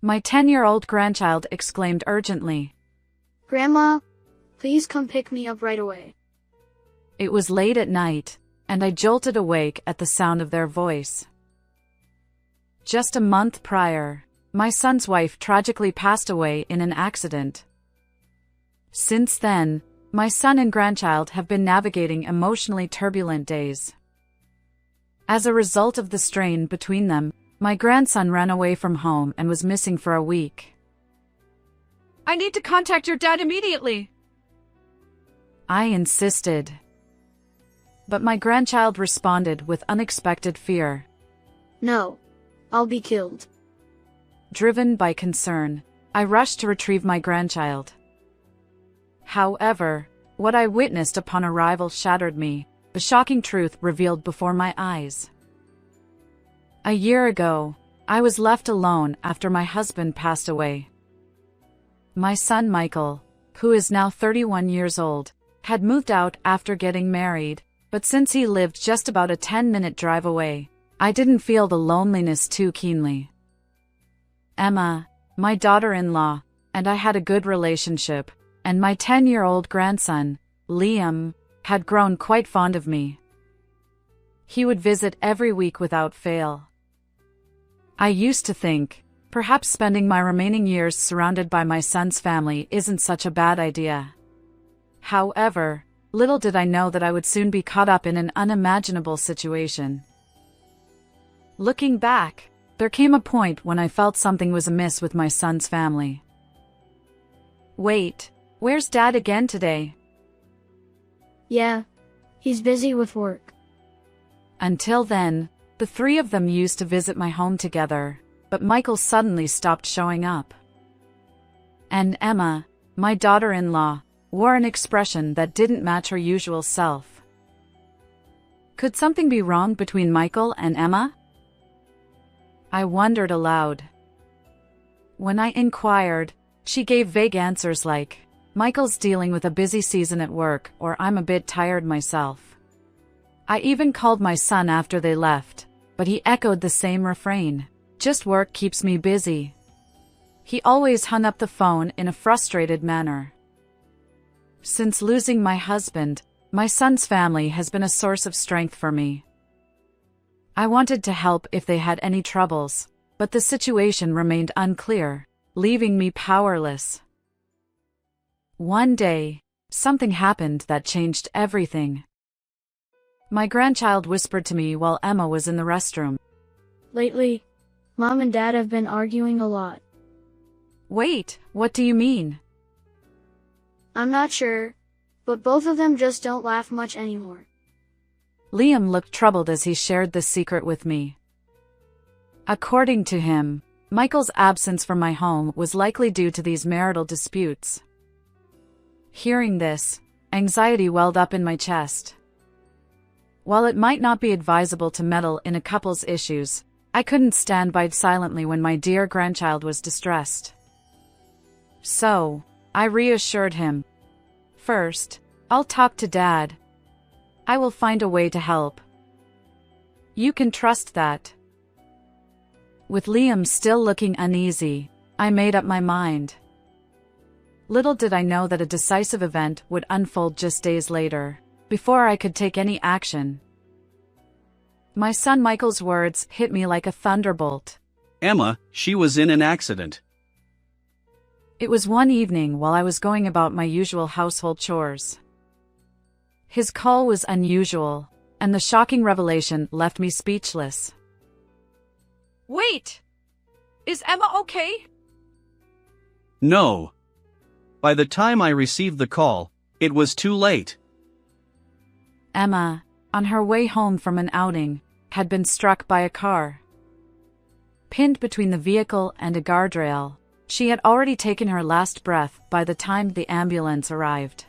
My 10-year-old grandchild exclaimed urgently. Grandma, please come pick me up right away. It was late at night, and I jolted awake at the sound of their voice. Just a month prior, my son's wife tragically passed away in an accident. Since then, my son and grandchild have been navigating emotionally turbulent days. As a result of the strain between them, my grandson ran away from home and was missing for a week. I need to contact your dad immediately. I insisted. But my grandchild responded with unexpected fear. No, I'll be killed. Driven by concern, I rushed to retrieve my grandchild. However, what I witnessed upon arrival shattered me, the shocking truth revealed before my eyes. A year ago, I was left alone after my husband passed away. My son Michael, who is now 31 years old, had moved out after getting married, but since he lived just about a 10-minute drive away, I didn't feel the loneliness too keenly. Emma, my daughter-in-law, and I had a good relationship, and my 10-year-old grandson, Liam, had grown quite fond of me. He would visit every week without fail. I used to think, perhaps spending my remaining years surrounded by my son's family isn't such a bad idea. However, little did I know that I would soon be caught up in an unimaginable situation. Looking back, there came a point when I felt something was amiss with my son's family. Wait, where's Dad again today? Yeah, he's busy with work. Until then, the three of them used to visit my home together, but Michael suddenly stopped showing up. And Emma, my daughter-in-law, wore an expression that didn't match her usual self. Could something be wrong between Michael and Emma? I wondered aloud. When I inquired, she gave vague answers like, "Michael's dealing with a busy season at work," or "I'm a bit tired myself." I even called my son after they left, but he echoed the same refrain, "Just work keeps me busy." He always hung up the phone in a frustrated manner. Since losing my husband, my son's family has been a source of strength for me. I wanted to help if they had any troubles, but the situation remained unclear, leaving me powerless. One day, something happened that changed everything. My grandchild whispered to me while Emma was in the restroom. Lately, Mom and Dad have been arguing a lot. Wait, what do you mean? I'm not sure, but both of them just don't laugh much anymore. Liam looked troubled as he shared this secret with me. According to him, Michael's absence from my home was likely due to these marital disputes. Hearing this, anxiety welled up in my chest. While it might not be advisable to meddle in a couple's issues, I couldn't stand by silently when my dear grandchild was distressed. So, I reassured him. First, I'll talk to Dad. I will find a way to help. You can trust that. With Liam still looking uneasy, I made up my mind. Little did I know that a decisive event would unfold just days later, before I could take any action. My son Michael's words hit me like a thunderbolt. Emma, she was in an accident. It was one evening while I was going about my usual household chores. His call was unusual, and the shocking revelation left me speechless. Wait! Is Emma okay? No. By the time I received the call, it was too late. Emma, on her way home from an outing, had been struck by a car. Pinned between the vehicle and a guardrail, she had already taken her last breath by the time the ambulance arrived.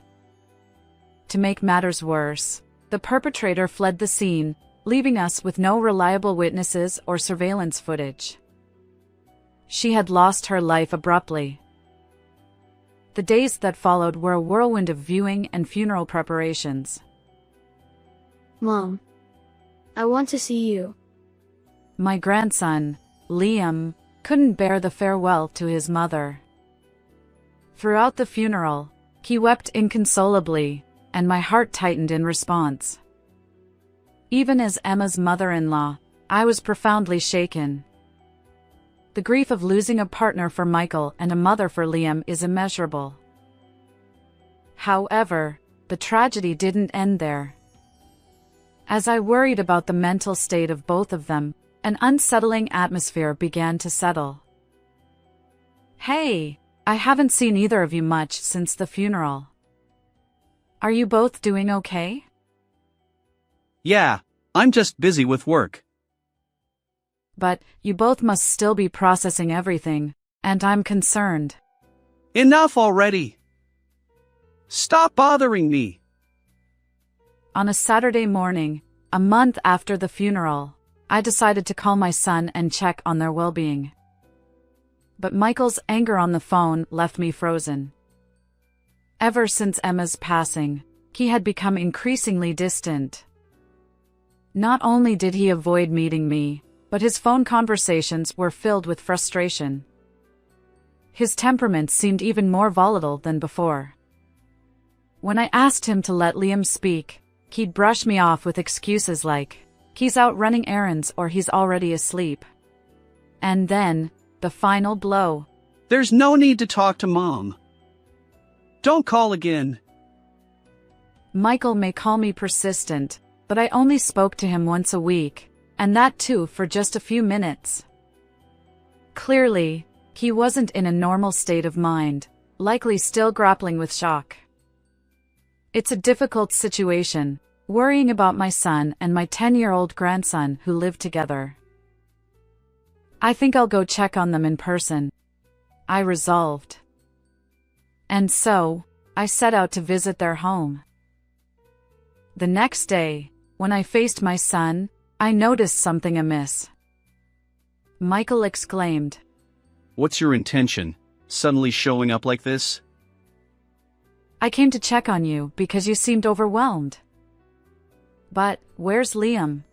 To make matters worse, the perpetrator fled the scene, leaving us with no reliable witnesses or surveillance footage. She had lost her life abruptly. The days that followed were a whirlwind of viewing and funeral preparations. Mom, I want to see you. My grandson, Liam, couldn't bear the farewell to his mother. Throughout the funeral, he wept inconsolably, and my heart tightened in response. Even as Emma's mother-in-law, I was profoundly shaken. The grief of losing a partner for Michael and a mother for Liam is immeasurable. However, the tragedy didn't end there. As I worried about the mental state of both of them, an unsettling atmosphere began to settle. "Hey, I haven't seen either of you much since the funeral. Are you both doing okay?" Yeah, I'm just busy with work. "But you both must still be processing everything, and I'm concerned." Enough already. Stop bothering me. On a Saturday morning, a month after the funeral, I decided to call my son and check on their well-being. But Michael's anger on the phone left me frozen. Ever since Emma's passing, he had become increasingly distant. Not only did he avoid meeting me, but his phone conversations were filled with frustration. His temperament seemed even more volatile than before. When I asked him to let Liam speak, he'd brush me off with excuses like, he's out running errands or he's already asleep. And then, the final blow. There's no need to talk to Mom. Don't call again. Michael may call me persistent, but I only spoke to him once a week, and that too for just a few minutes. Clearly, he wasn't in a normal state of mind, likely still grappling with shock. It's a difficult situation, worrying about my son and my 10-year-old grandson who live together. I think I'll go check on them in person, I resolved. And so, I set out to visit their home. The next day, when I faced my son, I noticed something amiss. Michael exclaimed, What's your intention, suddenly showing up like this? "I came to check on you because you seemed overwhelmed." "But where's Liam?"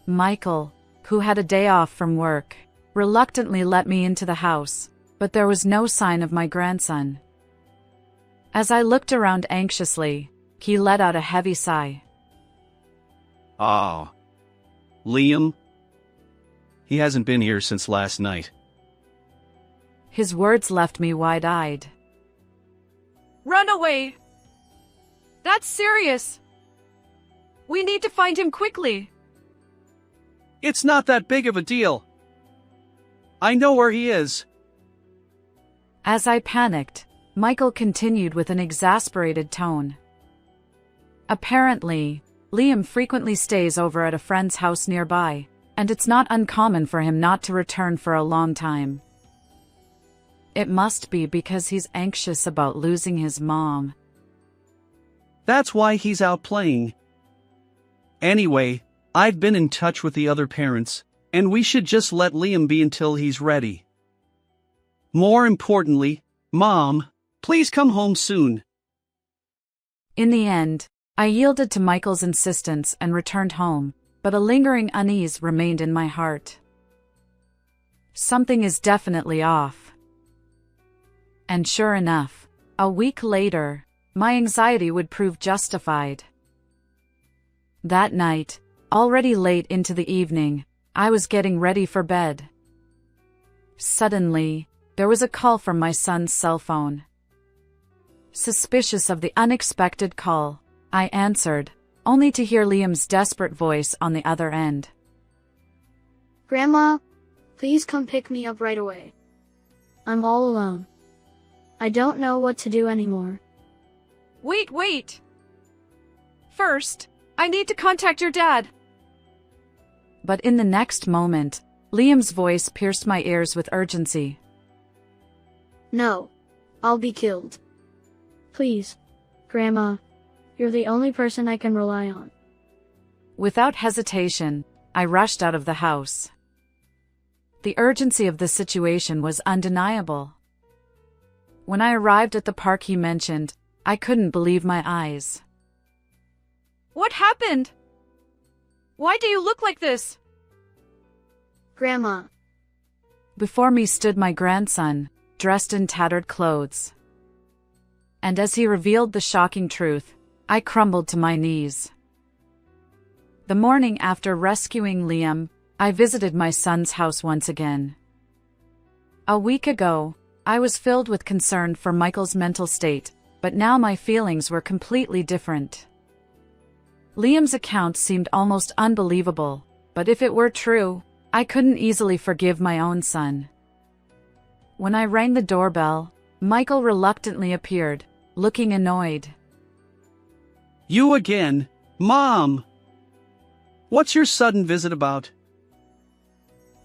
Michael, who had a day off from work, reluctantly let me into the house, but there was no sign of my grandson. As I looked around anxiously, he let out a heavy sigh. Ah, Liam? He hasn't been here since last night. His words left me wide-eyed. Run away! That's serious! We need to find him quickly! It's not that big of a deal. I know where he is. As I panicked, Michael continued with an exasperated tone. Apparently, Liam frequently stays over at a friend's house nearby, and it's not uncommon for him not to return for a long time. It must be because he's anxious about losing his mom. That's why he's out playing. Anyway, I've been in touch with the other parents, and we should just let Liam be until he's ready. More importantly, Mom, please come home soon. In the end, I yielded to Michael's insistence and returned home, but a lingering unease remained in my heart. Something is definitely off. And sure enough, a week later, my anxiety would prove justified. That night, already late into the evening, I was getting ready for bed. Suddenly, there was a call from my son's cell phone. Suspicious of the unexpected call, I answered, only to hear Liam's desperate voice on the other end. "Grandma, please come pick me up right away. I'm all alone. I don't know what to do anymore." Wait! First, I need to contact your dad. But in the next moment, Liam's voice pierced my ears with urgency. "No, I'll be killed. Please, Grandma, you're the only person I can rely on." Without hesitation, I rushed out of the house. The urgency of the situation was undeniable. When I arrived at the park he mentioned, I couldn't believe my eyes. What happened? Why do you look like this? "Grandma, Before me stood my grandson, dressed in tattered clothes. And as he revealed the shocking truth, I crumbled to my knees. The morning after rescuing Liam, I visited my son's house once again. A week ago, I was filled with concern for Michael's mental state, but now my feelings were completely different. Liam's account seemed almost unbelievable, but if it were true, I couldn't easily forgive my own son. When I rang the doorbell, Michael reluctantly appeared, looking annoyed. You again, Mom! What's your sudden visit about?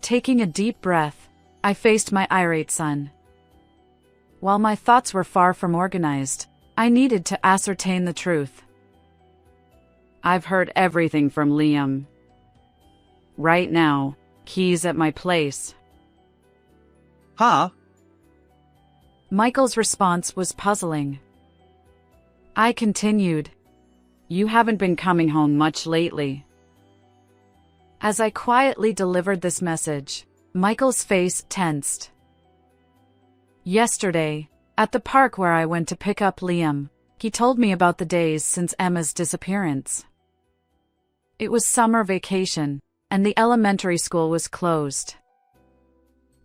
Taking a deep breath, I faced my irate son. While my thoughts were far from organized, I needed to ascertain the truth. I've heard everything from Liam. Right now, he's at my place. Huh? Michael's response was puzzling. I continued. You haven't been coming home much lately. As I quietly delivered this message, Michael's face tensed. Yesterday, at the park where I went to pick up Liam, he told me about the days since Emma's disappearance. It was summer vacation, and the elementary school was closed.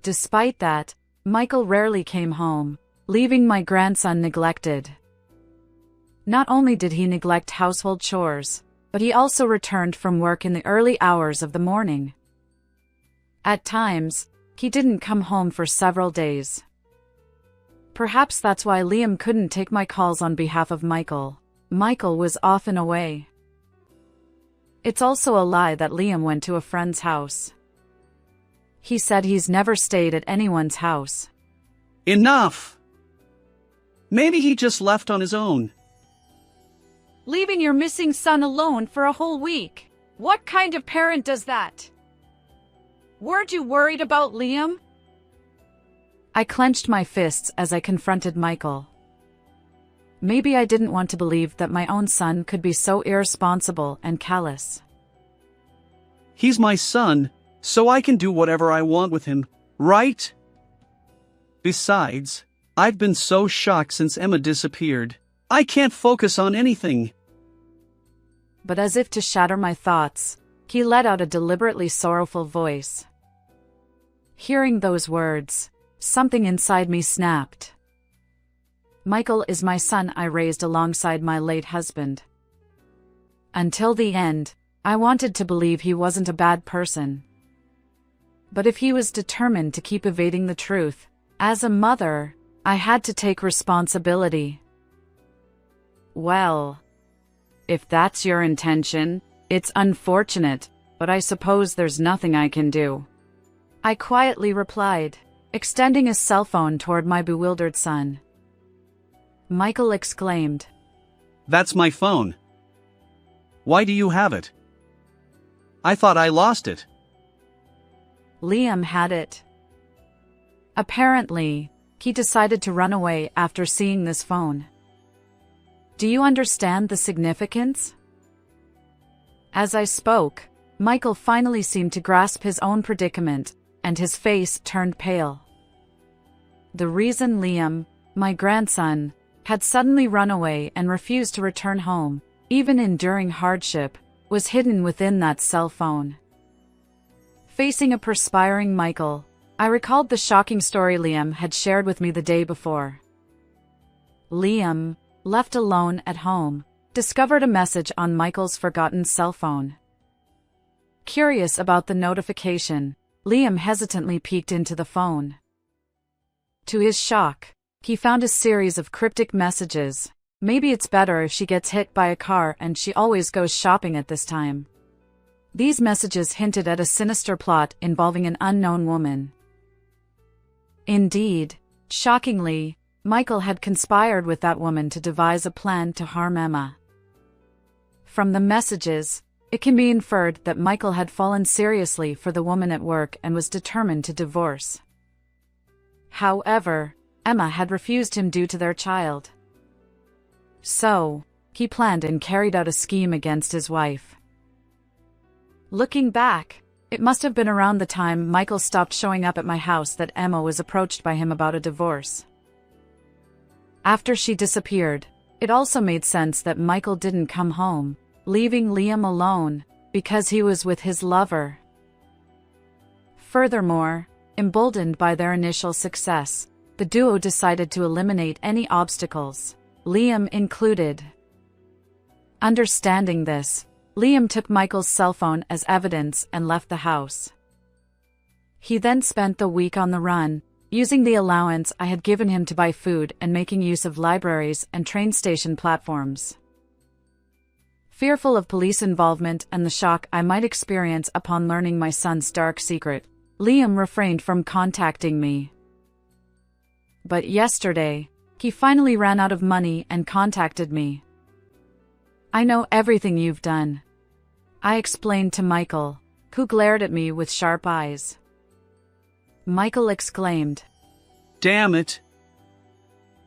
Despite that, Michael rarely came home, leaving my grandson neglected. Not only did he neglect household chores, but he also returned from work in the early hours of the morning. At times, he didn't come home for several days. Perhaps that's why Liam couldn't take my calls on behalf of Michael. Michael was often away. It's also a lie that Liam went to a friend's house. He said he's never stayed at anyone's house. Enough! Maybe he just left on his own. Leaving your missing son alone for a whole week. What kind of parent does that? Weren't you worried about Liam? I clenched my fists as I confronted Michael. Maybe I didn't want to believe that my own son could be so irresponsible and callous. He's my son, so I can do whatever I want with him, right? Besides, I've been so shocked since Emma disappeared. I can't focus on anything. But as if to shatter my thoughts, he let out a deliberately sorrowful voice. Hearing those words, something inside me snapped. Michael is my son I raised alongside my late husband. Until the end, I wanted to believe he wasn't a bad person. But if he was determined to keep evading the truth, as a mother, I had to take responsibility. Well, if that's your intention, it's unfortunate, but I suppose there's nothing I can do. I quietly replied, extending his cell phone toward my bewildered son. Michael exclaimed, That's my phone. Why do you have it? I thought I lost it. Liam had it. Apparently, he decided to run away after seeing this phone. Do you understand the significance? As I spoke, Michael finally seemed to grasp his own predicament, and his face turned pale. The reason Liam, my grandson, had suddenly run away and refused to return home, even enduring hardship, was hidden within that cell phone. Facing a perspiring Michael, I recalled the shocking story Liam had shared with me the day before. Liam, left alone at home, discovered a message on Michael's forgotten cell phone. Curious about the notification, Liam hesitantly peeked into the phone. To his shock, he found a series of cryptic messages. Maybe it's better if she gets hit by a car and she always goes shopping at this time. These messages hinted at a sinister plot involving an unknown woman. Indeed, shockingly, Michael had conspired with that woman to devise a plan to harm Emma. From the messages, it can be inferred that Michael had fallen seriously for the woman at work and was determined to divorce. However, Emma had refused him due to their child. So, he planned and carried out a scheme against his wife. Looking back, It must have been around the time Michael stopped showing up at my house that Emma was approached by him about a divorce. After she disappeared, it also made sense that Michael didn't come home, leaving Liam alone, because he was with his lover. Furthermore, emboldened by their initial success, the duo decided to eliminate any obstacles, Liam included. Understanding this, Liam took Michael's cell phone as evidence and left the house. He then spent the week on the run, using the allowance I had given him to buy food and making use of libraries and train station platforms. Fearful of police involvement and the shock I might experience upon learning my son's dark secret, Liam refrained from contacting me. But yesterday, he finally ran out of money and contacted me. "I know everything you've done," I explained to Michael, who glared at me with sharp eyes. Michael exclaimed, "Damn it!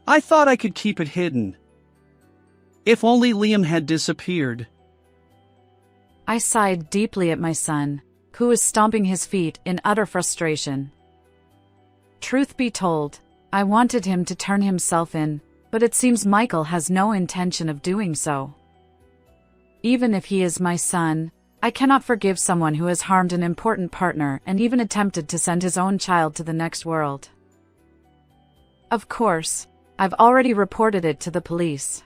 I thought I could keep it hidden. If only Liam had disappeared." I sighed deeply at my son, who was stomping his feet in utter frustration. Truth be told, I wanted him to turn himself in, but it seems Michael has no intention of doing so. Even if he is my son, I cannot forgive someone who has harmed an important partner and even attempted to send his own child to the next world. Of course, I've already reported it to the police.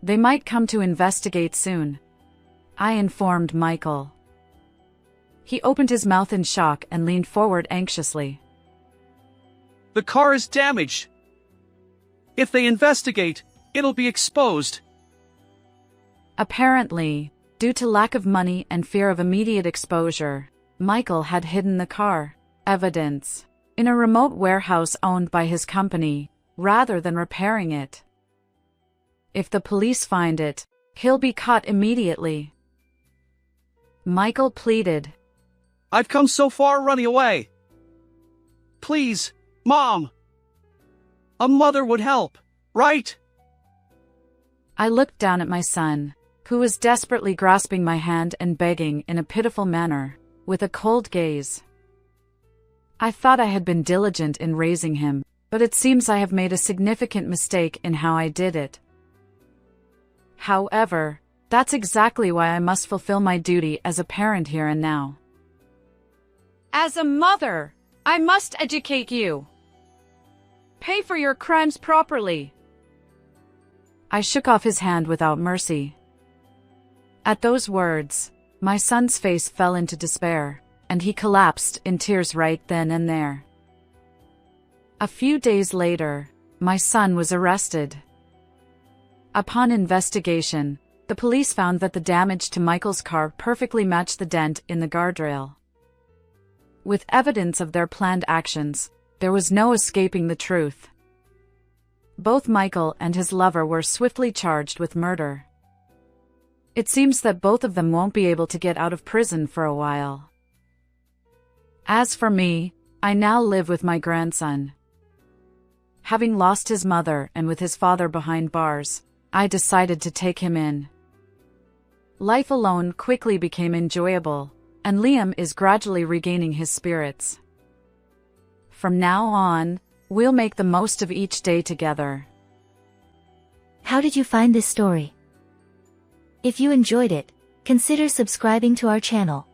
They might come to investigate soon, I informed Michael. He opened his mouth in shock and leaned forward anxiously. "The car is damaged. If they investigate, it'll be exposed." Apparently, due to lack of money and fear of immediate exposure, Michael had hidden the car evidence in a remote warehouse owned by his company, rather than repairing it. If the police find it, he'll be caught immediately. Michael pleaded, "I've come so far running away. Please, Mom. A mother would help, right?" I looked down at my son, who was desperately grasping my hand and begging in a pitiful manner, with a cold gaze. I thought I had been diligent in raising him, but it seems I have made a significant mistake in how I did it. However, that's exactly why I must fulfill my duty as a parent here and now. As a mother, I must educate you. Pay for your crimes properly. I shook off his hand without mercy. At those words, my son's face fell into despair, and he collapsed in tears right then and there. A few days later, my son was arrested. Upon investigation, the police found that the damage to Michael's car perfectly matched the dent in the guardrail. With evidence of their planned actions, there was no escaping the truth. Both Michael and his lover were swiftly charged with murder. It seems that both of them won't be able to get out of prison for a while. As for me, I now live with my grandson. Having lost his mother and with his father behind bars, I decided to take him in. Life alone quickly became enjoyable, and Liam is gradually regaining his spirits. From now on, we'll make the most of each day together. How did you find this story? If you enjoyed it, consider subscribing to our channel.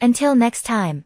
Until next time.